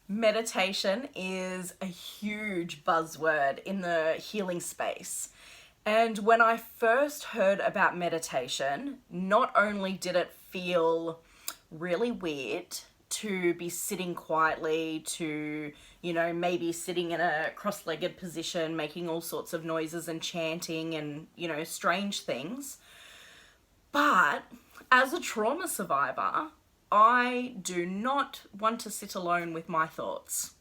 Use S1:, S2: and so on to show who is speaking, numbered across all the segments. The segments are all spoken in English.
S1: Meditation is a huge buzzword in the healing space. And when I first heard about meditation, not only did it feel really weird to be sitting quietly, to, maybe sitting in a cross legged position, making all sorts of noises and chanting and, strange things, but as a trauma survivor, I do not want to sit alone with my thoughts.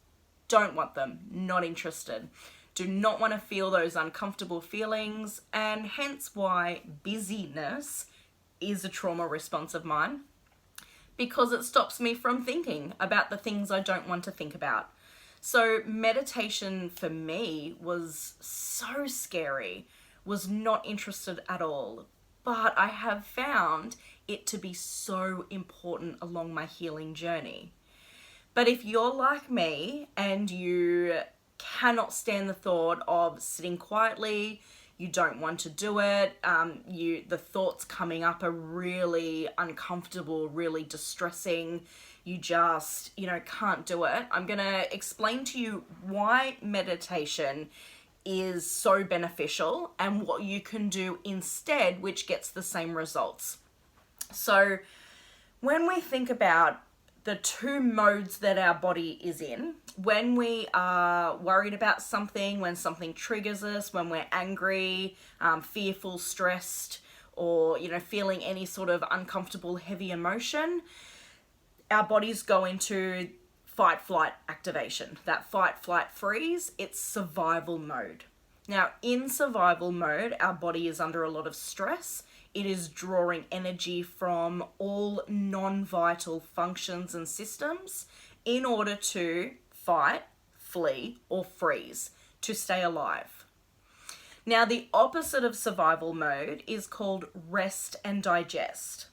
S1: Don't want them, not interested. Do not want to feel those uncomfortable feelings, and hence why busyness is a trauma response of mine, because it stops me from thinking about the things I don't want to think about. So meditation for me was so scary, was not interested at all. But I have found it to be so important along my healing journey. But if you're like me and you cannot stand the thought of sitting quietly, you don't want to do it, the thoughts coming up are really uncomfortable, really distressing, you just, can't do it, I'm gonna explain to you why meditation is so beneficial and what you can do instead, which gets the same results. So when we think about the two modes that our body is in, when we are worried about something, when something triggers us, when we're angry, fearful, stressed, or, feeling any sort of uncomfortable, heavy emotion, our bodies go into fight flight activation. That fight flight freeze, it's survival mode. Now in survival mode, our body is under a lot of stress. It is drawing energy from all non-vital functions and systems in order to fight, flee, or freeze, to stay alive. Now the opposite of survival mode is called rest and digest.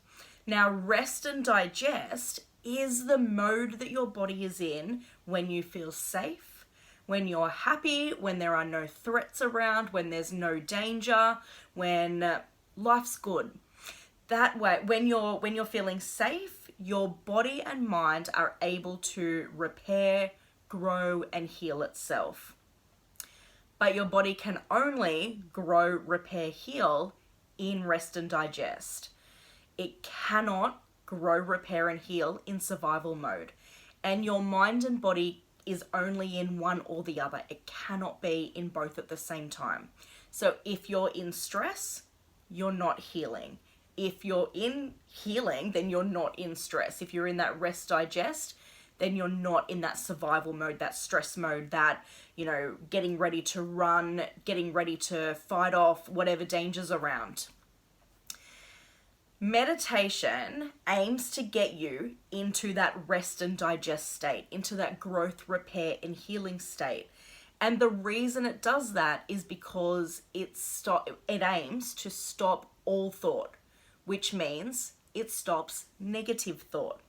S1: Now rest and digest is the mode that your body is in when you feel safe, when you're happy, when there are no threats around, when there's no danger, when life's good. That way, when you're feeling safe, your body and mind are able to repair, grow, and heal itself. But your body can only grow, repair, heal in rest and digest. It cannot grow, repair, and heal in survival mode. And your mind and body is only in one or the other. It cannot be in both at the same time. So if you're in stress, you're not healing. If you're in healing, then you're not in stress. If you're in that rest digest, then you're not in that survival mode, that stress mode, that, getting ready to run, getting ready to fight off whatever danger's around. Meditation aims to get you into that rest and digest state, into that growth, repair, and healing state. And the reason it does that is because it aims to stop all thought, which means it stops negative thought.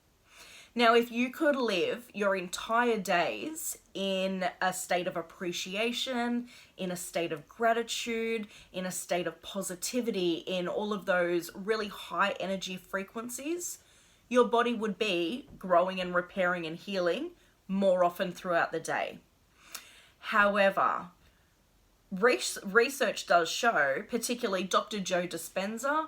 S1: Now, if you could live your entire days in a state of appreciation, in a state of gratitude, in a state of positivity, in all of those really high energy frequencies, your body would be growing and repairing and healing more often throughout the day. However, research does show, particularly Dr. Joe Dispenza,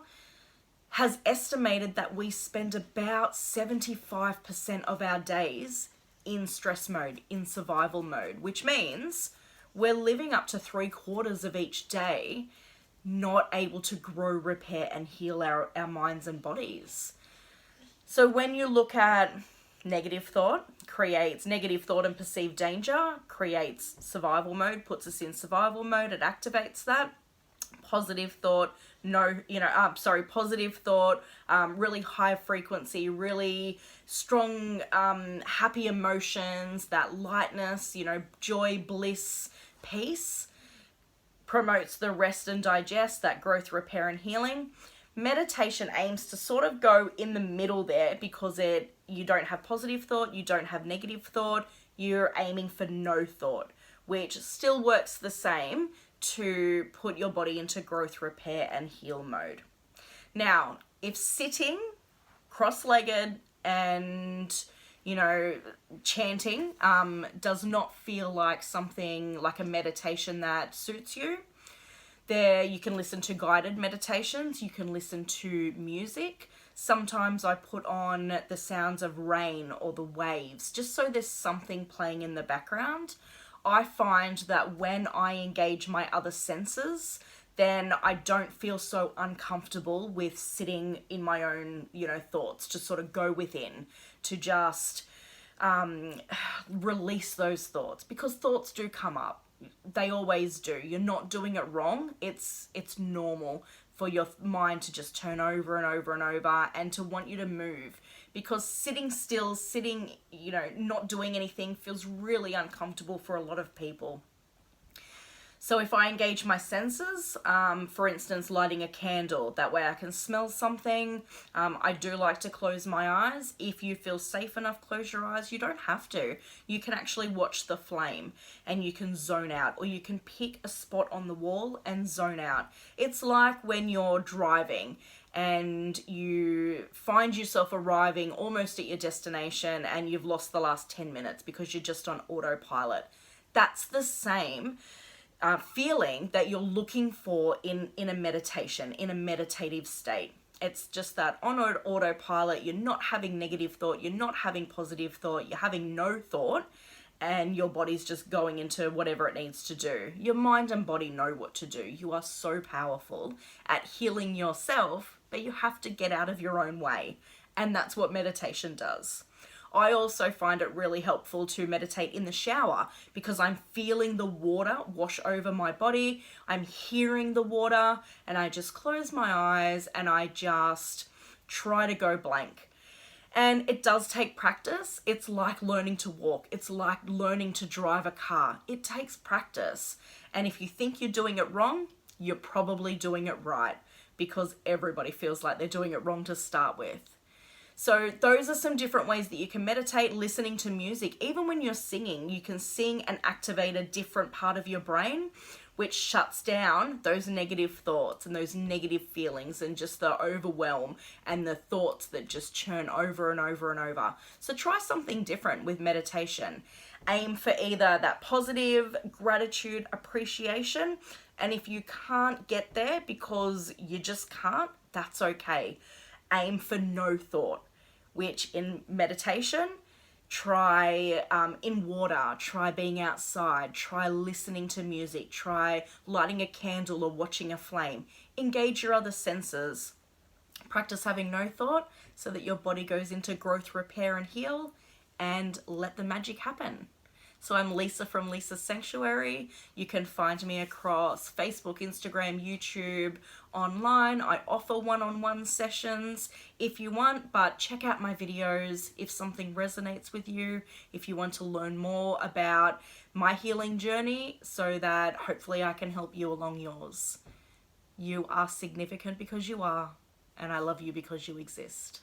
S1: has estimated that we spend about 75% of our days in stress mode, in survival mode, which means we're living up to 3/4 of each day not able to grow, repair, and heal our minds and bodies. So when you look at negative thought, creates negative thought and perceived danger, creates survival mode, puts us in survival mode, it activates that. Positive thought, positive thought, really high frequency, really strong, happy emotions, that lightness, joy, bliss, peace, promotes the rest and digest, that growth, repair, and healing. Meditation aims to sort of go in the middle there, because you don't have positive thought, you don't have negative thought, you're aiming for no thought, which still works the same to put your body into growth, repair, and heal mode. Now, if sitting cross-legged and, You know, chanting does not feel like something like a meditation that suits you. There, you can listen to guided meditations, you can listen to music. Sometimes I put on the sounds of rain or the waves, just so there's something playing in the background. I find that when I engage my other senses, then I don't feel so uncomfortable with sitting in my own, thoughts, to sort of go within, to just release those thoughts, because thoughts do come up. They always do. You're not doing it wrong. It's normal for your mind to just turn over and over and over and to want you to move, because sitting still, not doing anything feels really uncomfortable for a lot of people. So if I engage my senses, for instance, lighting a candle, that way I can smell something. I do like to close my eyes. If you feel safe enough, close your eyes. You don't have to. You can actually watch the flame and you can zone out, or you can pick a spot on the wall and zone out. It's like when you're driving and you find yourself arriving almost at your destination and you've lost the last 10 minutes because you're just on autopilot. That's the same feeling that you're looking for in a meditation, in a meditative state. It's just that on autopilot, you're not having negative thought, you're not having positive thought, you're having no thought, and your body's just going into whatever it needs to do. Your mind and body know what to do. You are so powerful at healing yourself, but you have to get out of your own way. And that's what meditation does. I also find it really helpful to meditate in the shower, because I'm feeling the water wash over my body. I'm hearing the water, and I just close my eyes and I just try to go blank. And it does take practice. It's like learning to walk. It's like learning to drive a car. It takes practice. And if you think you're doing it wrong, you're probably doing it right, because everybody feels like they're doing it wrong to start with. So those are some different ways that you can meditate. Listening to music. Even when you're singing, you can sing and activate a different part of your brain, which shuts down those negative thoughts and those negative feelings and just the overwhelm and the thoughts that just churn over and over and over. So try something different with meditation. Aim for either that positive gratitude, appreciation, and if you can't get there because you just can't, that's okay. Aim for no thought, which in meditation, try in water, try being outside, try listening to music, try lighting a candle or watching a flame. Engage your other senses. Practice having no thought so that your body goes into growth, repair and heal, and let the magic happen. So I'm Lisa from Lisa's Sanctuary. You can find me across Facebook, Instagram, YouTube, online. I offer one-on-one sessions if you want, but check out my videos if something resonates with you, if you want to learn more about my healing journey, so that hopefully I can help you along yours. You are significant because you are, and I love you because you exist.